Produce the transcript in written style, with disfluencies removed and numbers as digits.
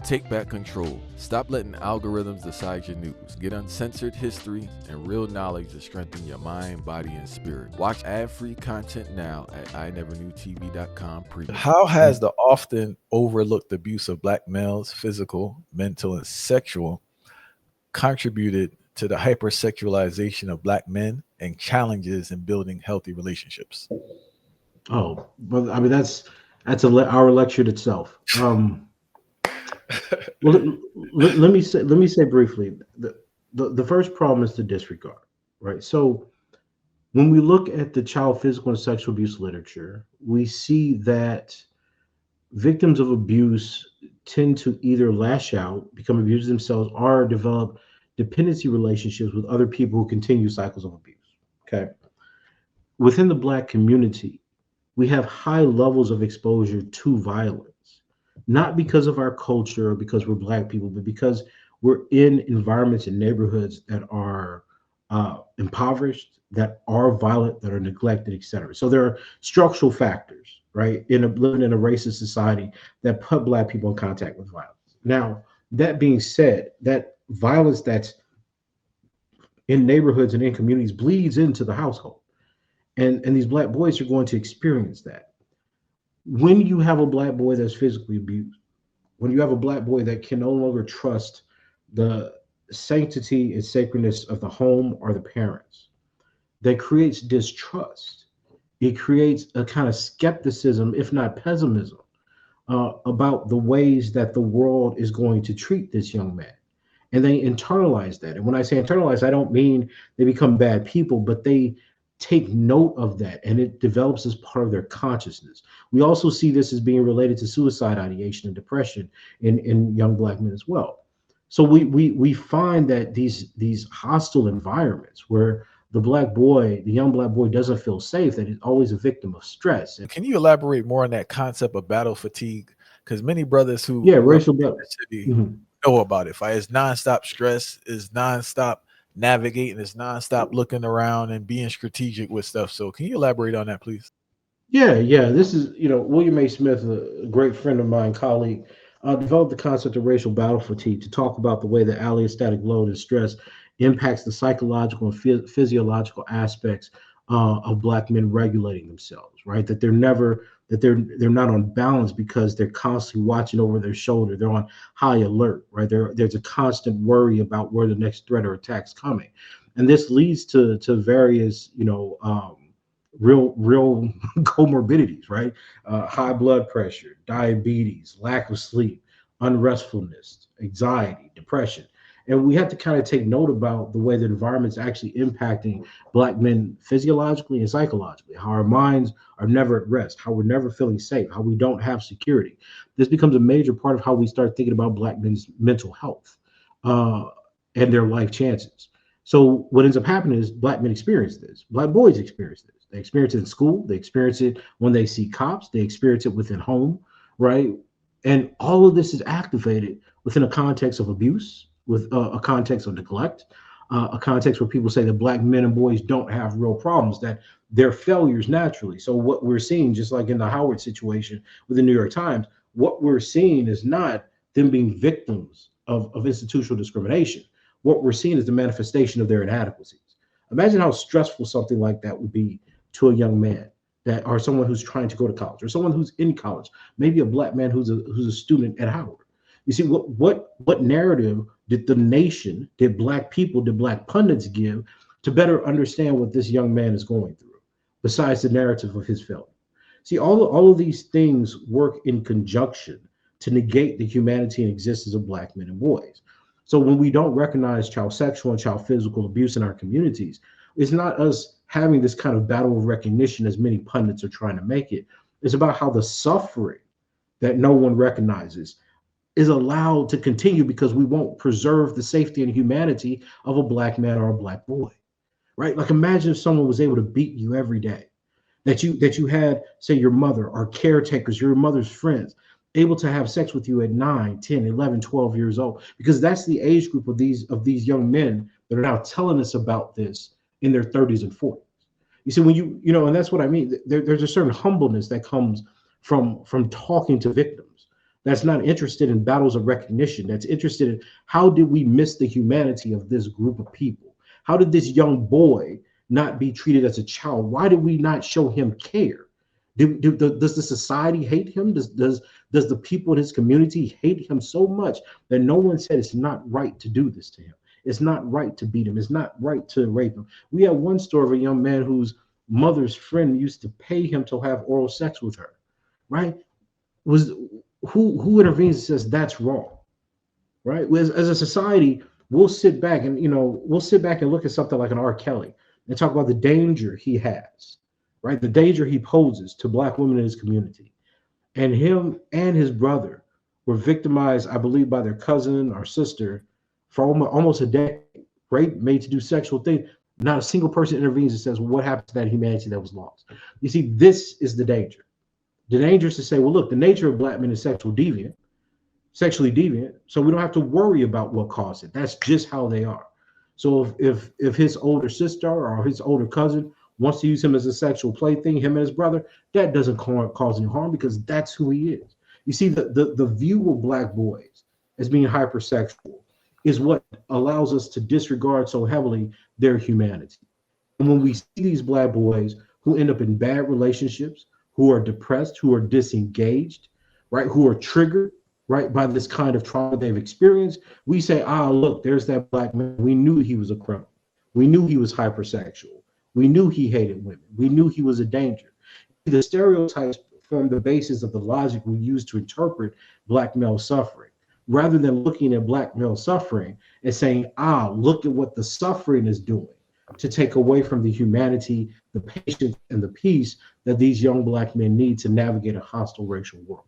Take back control. Stop letting algorithms decide your news. Get uncensored history and real knowledge to strengthen your mind, body, and spirit. Watch ad-free content now at ineverknewtv.com preview. How has the often overlooked abuse of black males, physical, mental, and sexual, contributed to the hypersexualization of black men and challenges in building healthy relationships? Oh, but I mean that's our lecture itself. Well, let me say briefly, the first problem is the disregard, right? So when we look at the child physical and sexual abuse literature, we see that victims of abuse tend to either lash out, become abused themselves, or develop dependency relationships with other people who continue cycles of abuse. Okay. Within the Black community, we have high levels of exposure to violence, not because of our culture or because we're Black people, but because we're in environments and neighborhoods that are impoverished, that are violent, that are neglected, etc. So there are structural factors, right, living in a racist society that put Black people in contact with violence. Now, that being said, that violence that's in neighborhoods and in communities bleeds into the household. And these Black boys are going to experience that. When you have a Black boy that's physically abused, when you have a Black boy that can no longer trust the sanctity and sacredness of the home or the parents, that creates distrust. It creates a kind of skepticism, if not pessimism, about the ways that the world is going to treat this young man. And they internalize that. And when I say internalize, I don't mean they become bad people, but they take note of that and it develops as part of their consciousness. We also see this as being related to suicide ideation and depression in young Black men as well. So we find that these hostile environments where the Black boy, the young Black boy doesn't feel safe, that he's always a victim of stress. Can you elaborate more on that concept of battle fatigue? Because many brothers who racial battle city know about it. It's nonstop stress, is nonstop navigating, is nonstop looking around and being strategic with stuff. So can you elaborate on that, please? Yeah. This is, William A. Smith, a great friend of mine, colleague, developed the concept of racial battle fatigue to talk about the way that allostatic load and stress impacts the psychological and physiological aspects of Black men regulating themselves, right? That they're not on balance because they're constantly watching over their shoulder. They're on high alert, right? There's a constant worry about where the next threat or attack's coming, and this leads to various, real comorbidities, right? High blood pressure, diabetes, lack of sleep, unrestfulness, anxiety, depression. And we have to kind of take note about the way the environment's actually impacting Black men physiologically and psychologically, how our minds are never at rest, how we're never feeling safe, how we don't have security. This becomes a major part of how we start thinking about Black men's mental health and their life chances. So what ends up happening is Black men experience this. Black boys experience this. They experience it in school. They experience it when they see cops. They experience it within home, right? And all of this is activated within a context of abuse, with a context of neglect, a context where people say that Black men and boys don't have real problems, that they're failures naturally. So what we're seeing, just like in the Howard situation with the New York Times, what we're seeing is not them being victims of institutional discrimination. What we're seeing is the manifestation of their inadequacies. Imagine how stressful something like that would be to a young man that, or someone who's trying to go to college, or someone who's in college, maybe a Black man who's a student at Howard. You see, what narrative did the nation, did Black people, did Black pundits give to better understand what this young man is going through, besides the narrative of his failure? See, all of these things work in conjunction to negate the humanity and existence of Black men and boys. So when we don't recognize child sexual and child physical abuse in our communities, it's not us having this kind of battle of recognition as many pundits are trying to make it. It's about how the suffering that no one recognizes is allowed to continue because we won't preserve the safety and humanity of a Black man or a Black boy, right? Like imagine if someone was able to beat you every day, that you had, say, your mother or caretakers, your mother's friends, able to have sex with you at 9, 10, 11, 12 years old, because that's the age group of these young men that are now telling us about this in their 30s and 40s. You see, when and that's what I mean. There's a certain humbleness that comes from talking to victims. that's not interested in battles of recognition, that's interested in how did we miss the humanity of this group of people? How did this young boy not be treated as a child? Why did we not show him care? Does the society hate him? Does the people in his community hate him so much that no one said it's not right to do this to him? It's not right to beat him. It's not right to rape him. We have one story of a young man whose mother's friend used to pay him to have oral sex with her, right? Was who intervenes and says that's wrong, right? As a society, we'll sit back and we'll sit back and look at something like an R. Kelly and talk about the danger he has, right? The danger he poses to black women in his community. And him and his brother were victimized, I believe, by their cousin or sister for almost a decade, right? Made to do sexual things. Not a single person intervenes and says, well, what happened to that humanity that was lost? You see, this is the danger. The danger is to say, well, look, the nature of black men is sexually deviant, so we don't have to worry about what caused it. That's just how they are. So if his older sister or his older cousin wants to use him as a sexual plaything, him and his brother, that doesn't cause any harm because that's who he is. You see, the view of black boys as being hypersexual is what allows us to disregard so heavily their humanity. And when we see these black boys who end up in bad relationships, who are depressed, who are disengaged, right, who are triggered, right, by this kind of trauma they've experienced, we say, look, there's that black man. We knew he was a criminal. We knew he was hypersexual. We knew he hated women. We knew he was a danger. The stereotypes form the basis of the logic we use to interpret black male suffering, rather than looking at black male suffering and saying, look at what the suffering is doing to take away from the humanity, the patience, and the peace that these young black men need to navigate a hostile racial world.